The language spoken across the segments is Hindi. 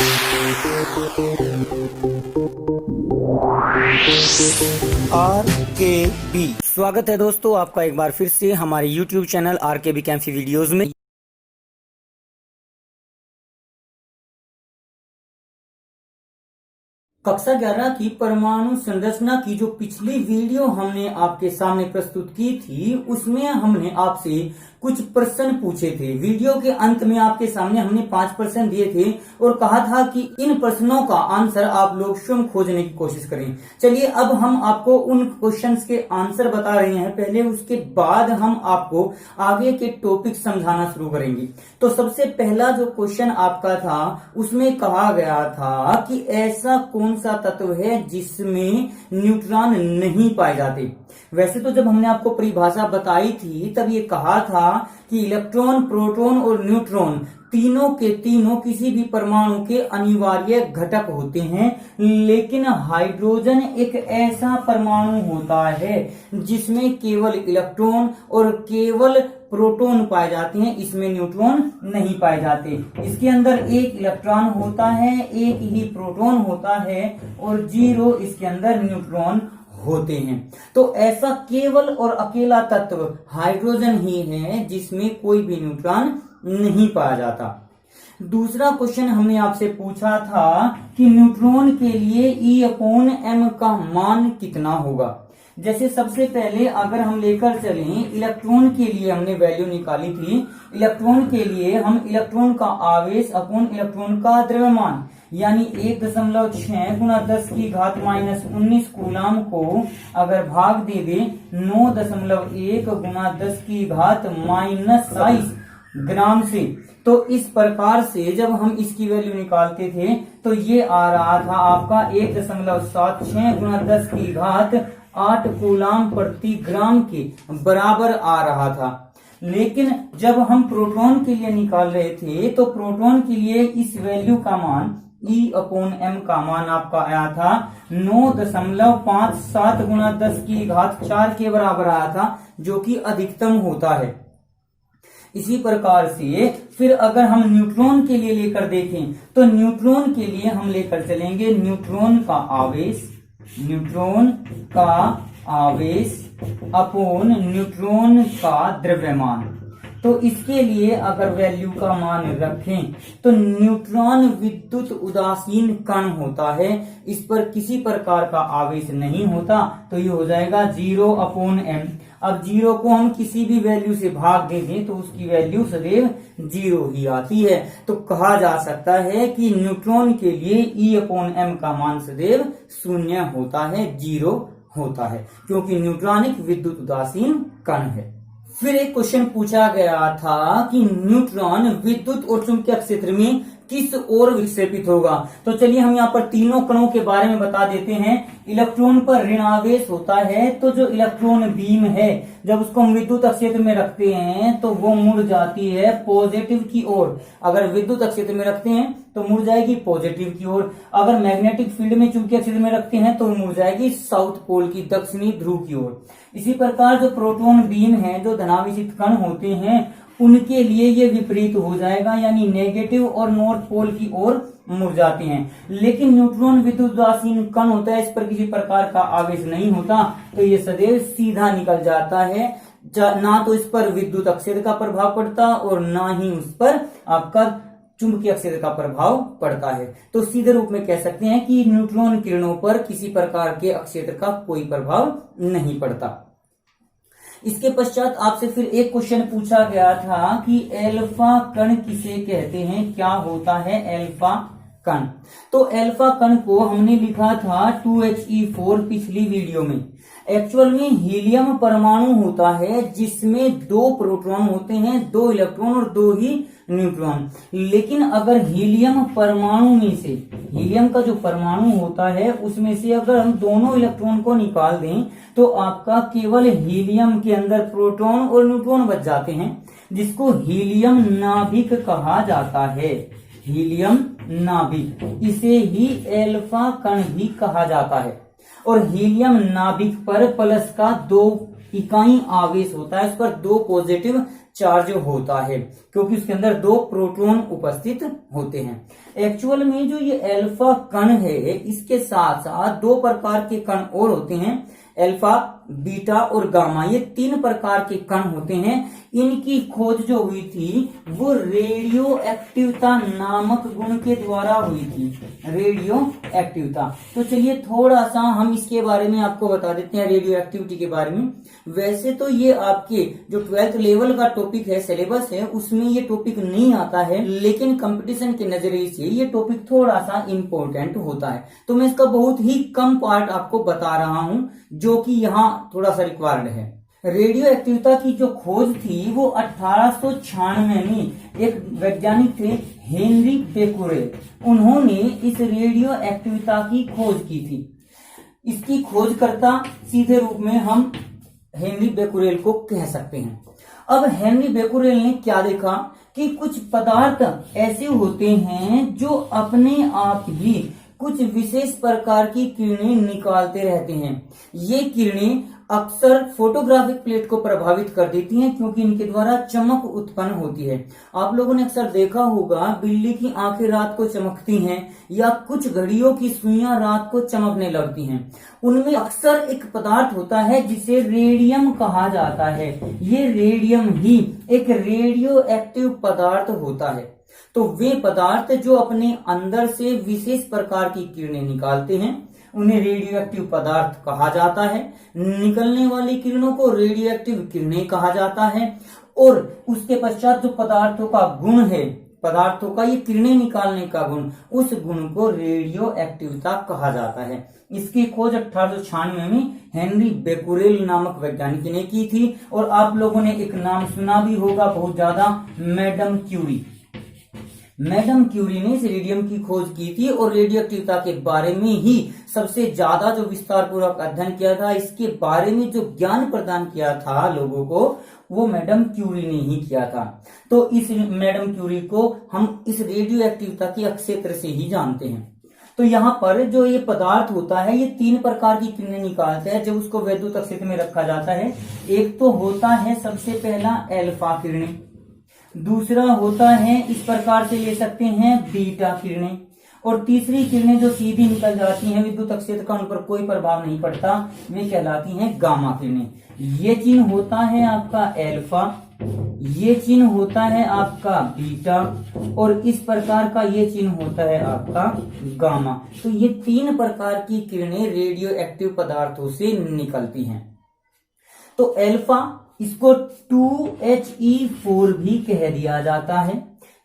RKB स्वागत है दोस्तों आपका एक बार फिर से हमारे YouTube चैनल RKB कैंफी वीडियोस में। कक्षा 11 की परमाणु संरचना की जो पिछली वीडियो हमने आपके सामने प्रस्तुत की थी, उसमें हमने आपसे कुछ प्रश्न पूछे थे। वीडियो के अंत में आपके सामने हमने 5 प्रश्न दिए थे और कहा था कि इन प्रश्नों का आंसर आप लोग स्वयं खोजने की कोशिश करें। चलिए अब हम आपको उन क्वेश्चंस के आंसर बता रहे हैं पहले, उसके बाद हम आपको आगे के टॉपिक समझाना शुरू करेंगे। तो सबसे पहला जो क्वेश्चन आपका था उसमें कहा गया था कि ऐसा कौन सा तत्व है जिसमें न्यूट्रॉन नहीं पाए जाते। वैसे तो जब हमने आपको परिभाषा बताई थी तब ये कहा था कि इलेक्ट्रॉन, प्रोटॉन और न्यूट्रॉन तीनों के तीनों किसी भी परमाणु के अनिवार्य घटक होते हैं, लेकिन हाइड्रोजन एक ऐसा परमाणु होता है जिसमें केवल इलेक्ट्रॉन और केवल प्रोटॉन पाए जाते हैं, इसमें न्यूट्रॉन नहीं पाए जाते। इसके अंदर एक इलेक्ट्रॉन होता है, एक ही प्रोटॉन होता है और 0 इसके अंदर न्यूट्रॉन होते हैं। तो ऐसा केवल और अकेला तत्व हाइड्रोजन ही है जिसमें कोई भी न्यूट्रॉन नहीं पाया जाता। दूसरा क्वेश्चन हमने आपसे पूछा था कि न्यूट्रॉन के लिए E/m का मान कितना होगा। जैसे सबसे पहले अगर हम लेकर चलें इलेक्ट्रॉन के लिए हमने वैल्यू निकाली थी। इलेक्ट्रॉन के लिए हम इलेक्ट्रॉन का आवेश अपॉन इलेक्ट्रॉन का द्रव्यमान यानी 1.6 गुना 10 की घात -19 कूलाम को अगर भाग दे दे 9.1 गुना 10 की घात -22 ग्राम से, तो इस प्रकार से जब हम इसकी वैल्यू निकालते थे तो ये आ रहा था आपका 1.76 गुना 10 की घात 8 कूलाम प्रति ग्राम के बराबर आ रहा था। लेकिन जब हम प्रोटॉन के लिए निकाल रहे थे तो प्रोटॉन के लिए इस वैल्यू का मान E/m का मान आपका आया था 9.57 गुना 10 की घात 4 के बराबर आया था, जो कि अधिकतम होता है। इसी प्रकार से फिर अगर हम न्यूट्रॉन के लिए लेकर देखें तो न्यूट्रॉन के लिए हम लेकर चलेंगे न्यूट्रॉन का आवेश अपॉन न्यूट्रॉन का द्रव्यमान। तो इसके लिए अगर वैल्यू का मान रखें तो न्यूट्रॉन विद्युत उदासीन कण होता है, इस पर किसी प्रकार का आवेश नहीं होता, तो ये हो जाएगा 0/m। अब 0 को हम किसी भी वैल्यू से भाग दे दें तो उसकी वैल्यू सदैव 0 ही आती है। तो कहा जा सकता है कि न्यूट्रॉन के लिए E/m का मान सदैव 0 होता है, 0 होता है, क्योंकि न्यूट्रॉन एक विद्युत उदासीन कण है। फिर एक क्वेश्चन पूछा गया था कि न्यूट्रॉन विद्युत और चुंबकीय क्षेत्र में किस ओर विक्षेपित होगा। तो चलिए हम यहाँ पर तीनों कणों के बारे में बता देते हैं। इलेक्ट्रॉन पर ऋणावेश होता है, तो जो इलेक्ट्रॉन बीम है जब उसको हम विद्युत क्षेत्र में रखते हैं तो वो मुड़ जाती है पॉजिटिव की ओर। अगर विद्युत क्षेत्र में रखते हैं तो मुड़ जाएगी पॉजिटिव की ओर। अगर मैग्नेटिक फील्ड में चुंबकीय क्षेत्र में रखते हैं तो मुड़ जाएगी साउथ पोल की, दक्षिणी ध्रुव की ओर। इसी प्रकार जो प्रोटॉन बीम है, जो धनावेशित कण होते हैं, उनके लिए ये विपरीत हो जाएगा, यानी नेगेटिव और नॉर्थ पोल की ओर मुड़ जाते हैं। लेकिन न्यूट्रॉन विद्युत उदासीन कण होता है, इस पर किसी प्रकार का आवेश नहीं होता, तो ये सदैव सीधा निकल जाता है। ना तो इस पर विद्युत क्षेत्र का प्रभाव पड़ता और ना ही उस पर आपका चुंबकीय क्षेत्र का प्रभाव पड़ता है। तो सीधे रूप में कह सकते हैं कि न्यूट्रॉन किरणों पर किसी प्रकार के क्षेत्र का कोई प्रभाव नहीं पड़ता। इसके पश्चात आपसे फिर एक क्वेश्चन पूछा गया था कि एल्फा कण किसे कहते हैं, क्या होता है एल्फा कण। तो एल्फा कण को हमने लिखा था 2He4 पिछली वीडियो में। एक्चुअल में हीलियम परमाणु होता है जिसमें 2 प्रोटॉन होते हैं, 2 इलेक्ट्रॉन और 2 ही न्यूट्रॉन। लेकिन अगर हीलियम परमाणु में से, हीलियम का जो परमाणु होता है उसमें से अगर हम दोनों इलेक्ट्रॉन को निकाल दें तो आपका केवल हीलियम के अंदर प्रोटॉन और न्यूट्रॉन बच जाते हैं, जिसको हीलियम नाभिक कहा जाता है। हीलियम नाभिक, इसे ही एल्फा कण भी कहा जाता है। और हीलियम नाभिक पर प्लस का 2 इकाई आवेश होता है, इस पर 2 पॉजिटिव चार्ज होता है, क्योंकि उसके अंदर 2 प्रोटॉन उपस्थित होते हैं। एक्चुअल में जो ये अल्फा कण है, इसके साथ साथ 2 प्रकार के कण और होते हैं, अल्फा, बीटा और गामा। ये 3 प्रकार के कण होते हैं। इनकी खोज जो हुई थी वो रेडियो एक्टिवता नामक गुण के द्वारा हुई थी, रेडियो एक्टिवता। तो चलिए थोड़ा सा हम इसके बारे में आपको बता देते हैं, रेडियो एक्टिविटी के बारे में। वैसे तो ये आपके जो 12th लेवल का टॉपिक है, सिलेबस है, उसमें ये टॉपिक नहीं आता है, लेकिन कंपटीशन के नजरिए से ये टॉपिक थोड़ा सा इम्पोर्टेंट होता है। तो मैं इसका बहुत ही कम पार्ट आपको बता रहा हूं, जो कि यहाँ थोड़ा सा रिक्वायर्ड है। रेडियो एक्टिविता की जो खोज थी वो 1896 में एक वैज्ञानिक थे, हेनरी बेकुरेल। उन्होंने इस रेडियो एक्टिविता की खोज की थी। इसकी खोजकर्ता सीधे रूप में हम हेनरी बेकुरेल को कह सकते हैं। अब हेनरी बेकुरेल ने क्या देखा कि कुछ पदार्थ ऐसे होते हैं जो अपने आप ही कुछ विशेष प्रकार की किरणें निकालते रहते हैं। ये किरणें अक्सर फोटोग्राफिक प्लेट को प्रभावित कर देती हैं, क्योंकि इनके द्वारा चमक उत्पन्न होती है। आप लोगों ने अक्सर देखा होगा बिल्ली की आंखें रात को चमकती हैं, या कुछ घड़ियों की सुइयां रात को चमकने लगती हैं। उनमें अक्सर एक पदार्थ होता है जिसे रेडियम कहा जाता है। ये रेडियम ही एक रेडियो एक्टिव पदार्थ होता है। तो वे पदार्थ जो अपने अंदर से विशेष प्रकार की किरणें निकालते हैं, उन्हें रेडियो एक्टिव पदार्थ कहा जाता है। निकलने वाली किरणों को रेडियो एक्टिव किरणें कहा जाता है। और उसके पश्चात जो पदार्थों का गुण है, पदार्थों का ये किरणें निकालने का गुण, उस गुण को रेडियो एक्टिविता कहा जाता है। इसकी खोज 1896 में हेनरी बेकुरेल नामक वैज्ञानिक ने की थी। और आप लोगों ने एक नाम सुना भी होगा बहुत ज्यादा, मैडम क्यूरी। मैडम क्यूरी ने इस रेडियम की खोज की थी और रेडियो एक्टिविता के बारे में ही सबसे ज्यादा जो विस्तार पूर्वक अध्ययन किया था, इसके बारे में जो ज्ञान प्रदान किया था लोगों को, वो मैडम क्यूरी ने ही किया था। तो इस मैडम क्यूरी को हम इस रेडियो एक्टिविता के क्षेत्र से ही जानते हैं। तो यहाँ पर जो ये पदार्थ होता है, ये 3 प्रकार की किरणें निकालता है जब उसको वैद्युत क्षेत्र में रखा जाता है। एक तो होता है सबसे पहला अल्फा किरणें, दूसरा होता है इस प्रकार से ले सकते हैं बीटा किरणें, और तीसरी किरणें जो सीधी निकल जाती हैं, विद्युत क्षेत्र का उन पर कोई प्रभाव नहीं पड़ता, वे कहलाती हैं गामा किरणें। ये चिन्ह होता है आपका अल्फा, ये चिन्ह होता है आपका बीटा, और इस प्रकार का ये चिन्ह होता है आपका गामा। तो ये 3 प्रकार की किरणें रेडियो एक्टिव पदार्थों से निकलती हैं। तो अल्फा, इसको 2He4 भी कह दिया जाता है।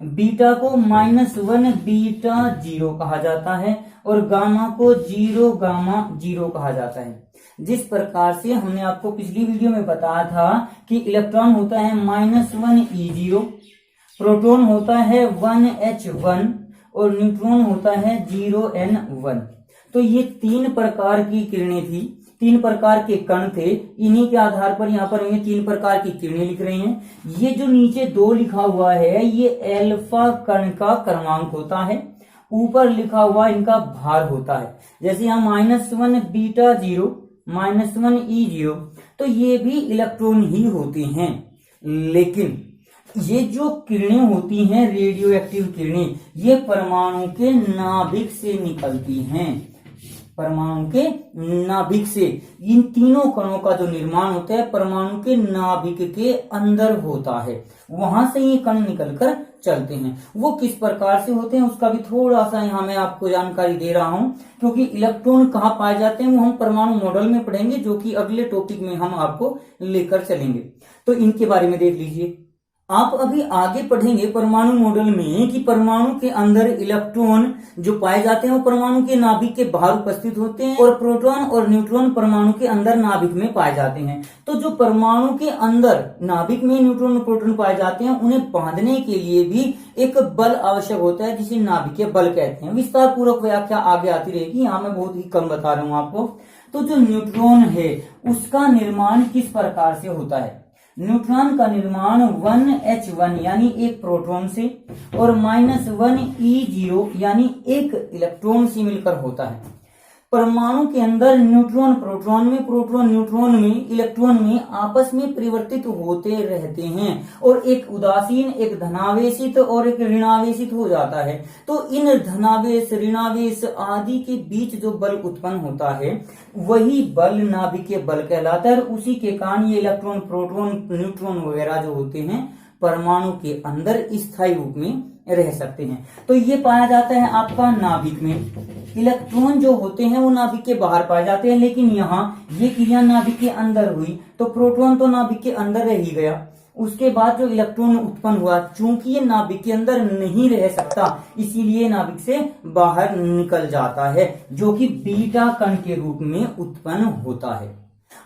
बीटा को -1 बीटा 0 कहा जाता है, और गामा को 0 गामा 0 कहा जाता है। जिस प्रकार से हमने आपको पिछली वीडियो में बताया था कि इलेक्ट्रॉन होता है -1E0, प्रोटॉन होता है 1H1 और न्यूट्रॉन होता है 0N1। तो ये 3 प्रकार की किरणें थी, 3 प्रकार के कण थे। इन्हीं के आधार पर यहाँ पर हमें 3 प्रकार की किरणें लिख रहे हैं। ये जो नीचे 2 लिखा हुआ है, ये अल्फा कण का क्रमांक होता है। ऊपर लिखा हुआ इनका भार होता है। जैसे यहाँ -1 बीटा 0, -1E0, तो ये भी इलेक्ट्रॉन ही होते हैं। लेकिन ये जो किरणें होती हैं, रेडियो एक्टिव किरणें, ये परमाणु के नाभिक से निकलती हैं। परमाणु के नाभिक से इन तीनों कणों का जो निर्माण होता है परमाणु के नाभिक के अंदर होता है। वहां से ये कण निकलकर चलते हैं। वो किस प्रकार से होते हैं उसका भी थोड़ा सा यहाँ मैं आपको जानकारी दे रहा हूँ, क्योंकि इलेक्ट्रॉन कहाँ पाए जाते हैं वो हम परमाणु मॉडल में पढ़ेंगे, जो कि अगले टॉपिक में हम आपको लेकर चलेंगे। तो इनके बारे में देख लीजिए। आप अभी आगे पढ़ेंगे परमाणु मॉडल में कि परमाणु के अंदर इलेक्ट्रॉन जो पाए जाते हैं वो परमाणु के नाभिक के बाहर उपस्थित होते हैं, और प्रोटॉन और न्यूट्रॉन परमाणु के अंदर नाभिक में पाए जाते हैं। तो जो परमाणु के अंदर नाभिक में न्यूट्रॉन और प्रोटॉन पाए जाते हैं, उन्हें बांधने के लिए भी एक बल आवश्यक होता है, जिसे नाभिकीय बल कहते हैं। विस्तार पूर्वक व्याख्या आगे आती रहेगी, यहाँ मैं बहुत ही कम बता रहा हूँ आपको। तो जो न्यूट्रॉन है उसका निर्माण किस प्रकार से होता है? न्यूट्रॉन का निर्माण 1H1 यानी एक प्रोटॉन से और -1E0 यानी एक इलेक्ट्रॉन से मिलकर होता है। परमाणु के अंदर न्यूट्रॉन प्रोटॉन में, प्रोटॉन न्यूट्रॉन में, इलेक्ट्रॉन में आपस में परिवर्तित होते रहते हैं और एक उदासीन, एक धनावेशित और एक ऋणावेशित हो जाता है। तो इन धनावेश, ऋणावेश आदि के बीच जो बल उत्पन्न होता है वही बल नाभिकीय बल कहलाता है और उसी के कारण ये इलेक्ट्रॉन, प्रोटॉन, न्यूट्रॉन वगैरह जो होते हैं परमाणु के अंदर स्थायी रूप में रह सकते हैं। तो ये पाया जाता है आपका नाभिक में। इलेक्ट्रॉन जो होते हैं वो नाभिक के बाहर पाए जाते हैं, लेकिन यहाँ ये क्रिया नाभिक के अंदर हुई तो प्रोटॉन तो नाभिक के अंदर रह ही गया। उसके बाद जो इलेक्ट्रॉन उत्पन्न हुआ, चूंकि ये नाभिक के अंदर नहीं रह सकता इसीलिए नाभिक से बाहर निकल जाता है, जो कि बीटा कण के रूप में उत्पन्न होता है।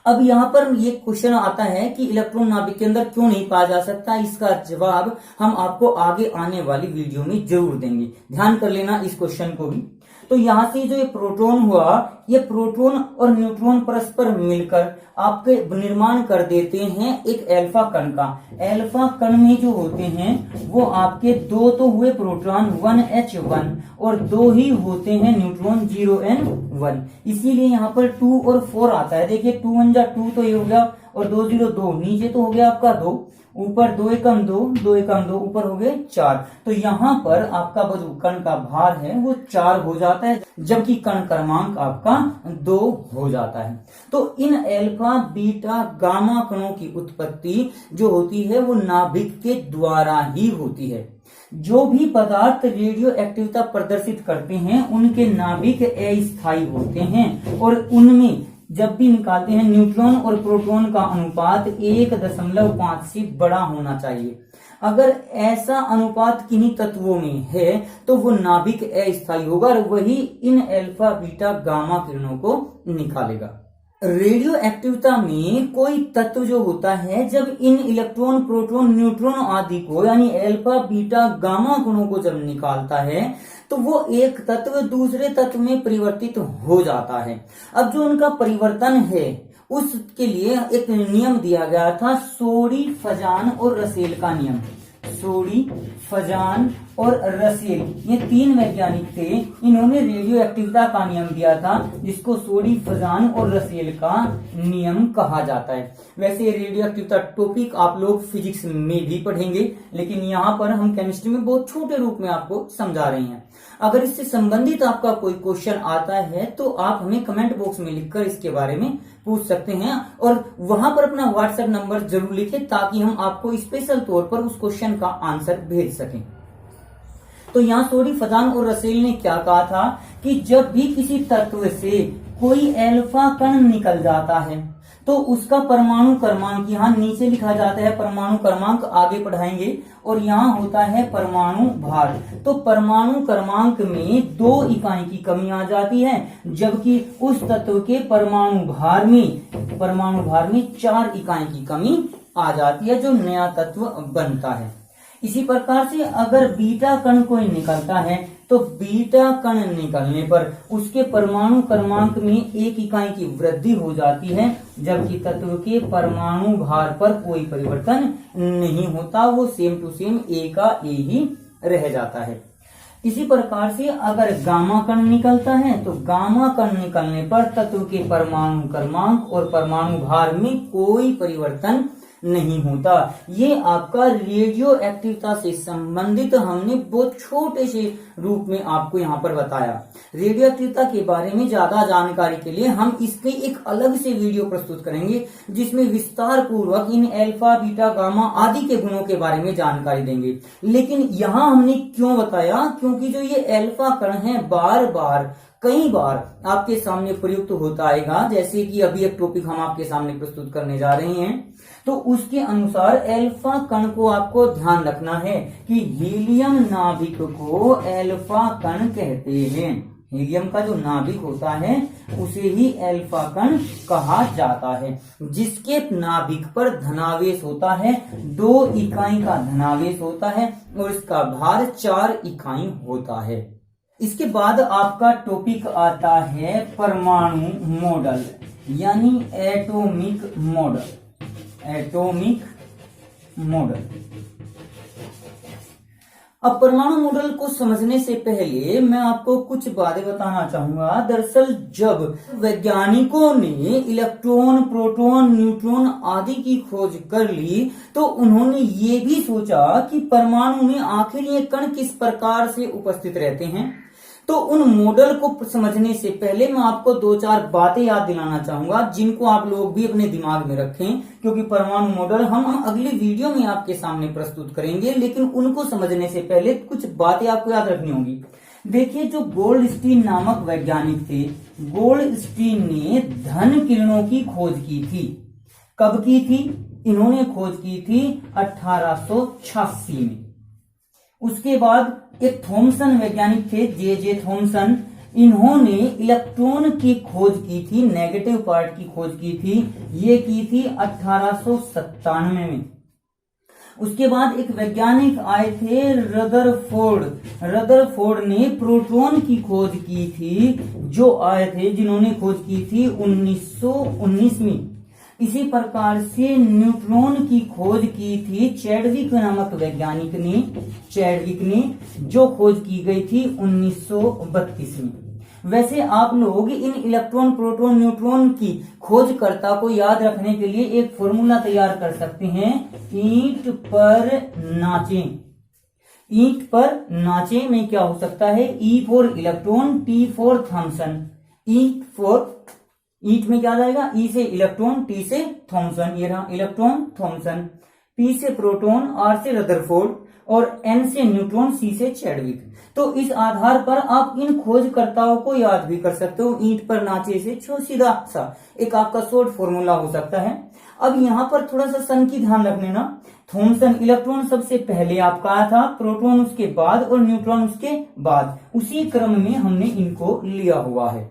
अब यहाँ पर ये क्वेश्चन आता है कि इलेक्ट्रॉन नाभिक के अंदर क्यों नहीं पाया जा सकता। इसका जवाब हम आपको आगे आने वाली वीडियो में जरूर देंगे, ध्यान कर लेना इस क्वेश्चन को भी। तो यहाँ से जो ये प्रोटॉन हुआ, ये प्रोटॉन और न्यूट्रॉन परस्पर मिलकर आपके निर्माण कर देते हैं एक एल्फा कण का। एल्फा कण में जो होते हैं वो आपके दो तो हुए प्रोटॉन 1h1 और दो ही होते हैं न्यूट्रॉन 0n1, इसीलिए यहाँ पर 2 और 4 आता है। देखिए 2 1 जा 2 तो ये हो गया और 2 0 2, नीचे तो हो गया आपका 2, ऊपर 2 एकम 2, 2 एकम 2, ऊपर हो गए 4। तो यहाँ पर आपका जो कण का भार है वो 4 हो जाता है, जबकि कण क्रमांक आपका 2 हो जाता है। तो इन अल्फा, बीटा, गामा कणों की उत्पत्ति जो होती है वो नाभिक के द्वारा ही होती है। जो भी पदार्थ रेडियो एक्टिविटी प्रदर्शित करते हैं उनके नाभिक अस्थायी होते हैं और उनमें जब भी निकालते हैं न्यूट्रॉन और प्रोटॉन का अनुपात 1.5 से बड़ा होना चाहिए। अगर ऐसा अनुपात किन्हीं तत्वों में है तो वो नाभिक अस्थायी होगा और वही इन अल्फा, बीटा, गामा किरणों को निकालेगा। रेडियो एक्टिविटी में कोई तत्व जो होता है जब इन इलेक्ट्रॉन, प्रोटॉन, न्यूट्रॉन आदि को यानी अल्फा, बीटा, गामा कणों को जब निकालता है तो वो एक तत्व दूसरे तत्व में परिवर्तित हो जाता है। अब जो उनका परिवर्तन है उसके लिए एक नियम दिया गया था, सोडी, फजान और रसेल का नियम। सोडी, फजान और रसेल ये 3 वैज्ञानिक थे, इन्होंने रेडियो एक्टिविटी का नियम दिया था जिसको सोडी, फजान और रसेल का नियम कहा जाता है। वैसे रेडियो एक्टिविटी टॉपिक आप लोग फिजिक्स में भी पढ़ेंगे, लेकिन यहाँ पर हम केमिस्ट्री में बहुत छोटे रूप में आपको समझा रहे हैं। अगर इससे संबंधित आपका कोई क्वेश्चन आता है तो आप हमें कमेंट बॉक्स में लिखकर इसके बारे में पूछ सकते हैं और वहां पर अपना व्हाट्सएप नंबर जरूर लिखें ताकि हम आपको स्पेशल तौर पर उस क्वेश्चन का आंसर भेज सकें। तो यहाँ सोडी, फजान और रसेल ने क्या कहा था कि जब भी किसी तत्व से कोई अल्फा कण निकल जाता है तो उसका परमाणु क्रमांक यहाँ नीचे लिखा जाता है, परमाणु क्रमांक आगे पढ़ाएंगे, और यहाँ होता है परमाणु भार। तो परमाणु क्रमांक में 2 इकाई की कमी आ जाती है, जबकि उस तत्व के परमाणु भार में 4 इकाई की कमी आ जाती है, जो नया तत्व बनता है। इसी प्रकार से अगर बीटा कण कोई निकलता है तो बीटा कण निकलने पर उसके परमाणु क्रमांक में 1 इकाई की वृद्धि हो जाती है, जबकि तत्व के परमाणु भार पर कोई परिवर्तन नहीं होता, वो सेम टू सेम A का A ही रह जाता है। इसी प्रकार से अगर गामा कण निकलता है तो गामा कण निकलने पर तत्व के परमाणु क्रमांक और परमाणु भार में कोई परिवर्तन नहीं होता। ये आपका रेडियो एक्टिविटी से संबंधित हमने बहुत छोटे से रूप में आपको यहाँ पर बताया। रेडियो एक्टिविटी के बारे में ज्यादा जानकारी के लिए हम इसके एक अलग से वीडियो प्रस्तुत करेंगे जिसमें विस्तार पूर्वक इन अल्फा, बीटा, गामा आदि के गुणों के बारे में जानकारी देंगे। लेकिन यहाँ हमने क्यों बताया, क्योंकि जो ये अल्फा कण है बार बार कई बार आपके सामने प्रयुक्त होता आएगा। जैसे कि अभी एक टॉपिक हम आपके सामने प्रस्तुत करने जा रहे हैं, तो उसके अनुसार अल्फा कण को आपको ध्यान रखना है कि हीलियम नाभिक को अल्फा कण कहते हैं। हीलियम का जो नाभिक होता है उसे ही अल्फा कण कहा जाता है, जिसके नाभिक पर धनावेश होता है, 2 इकाई का धनावेश होता है और इसका भार 4 इकाई होता है। इसके बाद आपका टॉपिक आता है परमाणु मॉडल यानी एटॉमिक मॉडल। एटॉमिक मॉडल अब परमाणु मॉडल को समझने से पहले मैं आपको कुछ बातें बताना चाहूंगा। दरअसल जब वैज्ञानिकों ने इलेक्ट्रॉन, प्रोटॉन, न्यूट्रॉन आदि की खोज कर ली तो उन्होंने ये भी सोचा कि परमाणु में आखिर ये कण किस प्रकार से उपस्थित रहते हैं। तो उन मॉडल को समझने से पहले मैं आपको दो चार बातें याद दिलाना चाहूंगा जिनको आप लोग भी अपने दिमाग में रखें, क्योंकि परमाणु मॉडल हम अगली वीडियो में आपके सामने प्रस्तुत करेंगे, लेकिन उनको समझने से पहले कुछ बातें आपको याद रखनी होंगी। देखिए, जो गोल्डस्टीन नामक वैज्ञानिक थे, गोल्डस्टीन ने धन किरणों की खोज की थी। कब की थी? इन्होंने खोज की थी 1886 में। उसके बाद एक थॉमसन वैज्ञानिक थे, जे थॉमसन, इन्होंने इलेक्ट्रॉन की खोज की थी, नेगेटिव पार्ट की खोज की थी। ये की थी 1897 में। उसके बाद एक वैज्ञानिक आए थे रदरफोर्ड। रदरफोर्ड ने प्रोटॉन की खोज की थी, जो आए थे, जिन्होंने खोज की थी 1919 में। इसी प्रकार से न्यूट्रॉन की खोज की थी चैडविक नामक वैज्ञानिक ने, चैडविक ने, जो खोज की गई थी 1932 में। वैसे आप लोग इन इलेक्ट्रॉन, प्रोटॉन, न्यूट्रॉन की खोजकर्ता को याद रखने के लिए एक फॉर्मूला तैयार कर सकते हैं, ईंट पर नाचें। ईंट पर नाचें में क्या हो सकता है? E for electron, T for Thomson. ईंट में क्या आ जाएगा? ई से इलेक्ट्रॉन, टी से थॉमसन, ये रहा इलेक्ट्रॉन, थॉमसन। पी से प्रोटॉन, आर से रदरफोर्ड और एन से न्यूट्रॉन, सी से चैडविक। तो इस आधार पर आप इन खोजकर्ताओं को याद भी कर सकते हो। ईंट पर नाचे से सीधा सा एक आपका शॉर्ट फॉर्मूला हो सकता है। अब यहाँ पर थोड़ा सा सन की ध्यान रख लेना। थॉमसन, इलेक्ट्रॉन सबसे पहले आपका आया था, प्रोटॉन उसके बाद और न्यूट्रॉन उसके बाद, उसी क्रम में हमने इनको लिया हुआ है।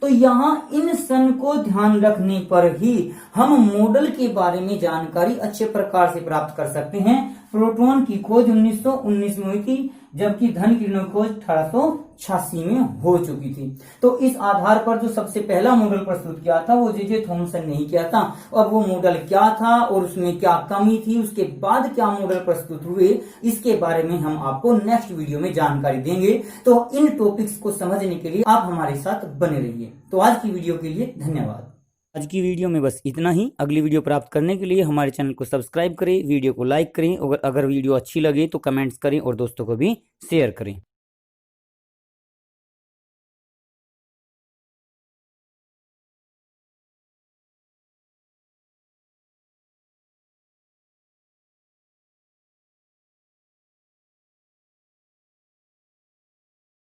तो यहाँ इन सन को ध्यान रखने पर ही हम मॉडल के बारे में जानकारी अच्छे प्रकार से प्राप्त कर सकते हैं। प्रोटॉन की खोज 1919 में हुई थी, जबकि धन किरणों की खोज 1886 में हो चुकी थी। तो इस आधार पर जो सबसे पहला मॉडल प्रस्तुत किया था वो जे थॉमसन ने ही किया था। अब वो मॉडल क्या था और उसमें क्या कमी थी, उसके बाद क्या मॉडल प्रस्तुत हुए, इसके बारे में हम आपको नेक्स्ट वीडियो में जानकारी देंगे। तो इन टॉपिक्स को समझने के लिए आप हमारे साथ बने रहिए। तो आज की वीडियो के लिए धन्यवाद। आज की वीडियो में बस इतना ही। अगली वीडियो प्राप्त करने के लिए हमारे चैनल को सब्सक्राइब करें, वीडियो को लाइक करें और अगर वीडियो अच्छी लगे तो कमेंट्स करें और दोस्तों को भी शेयर करें।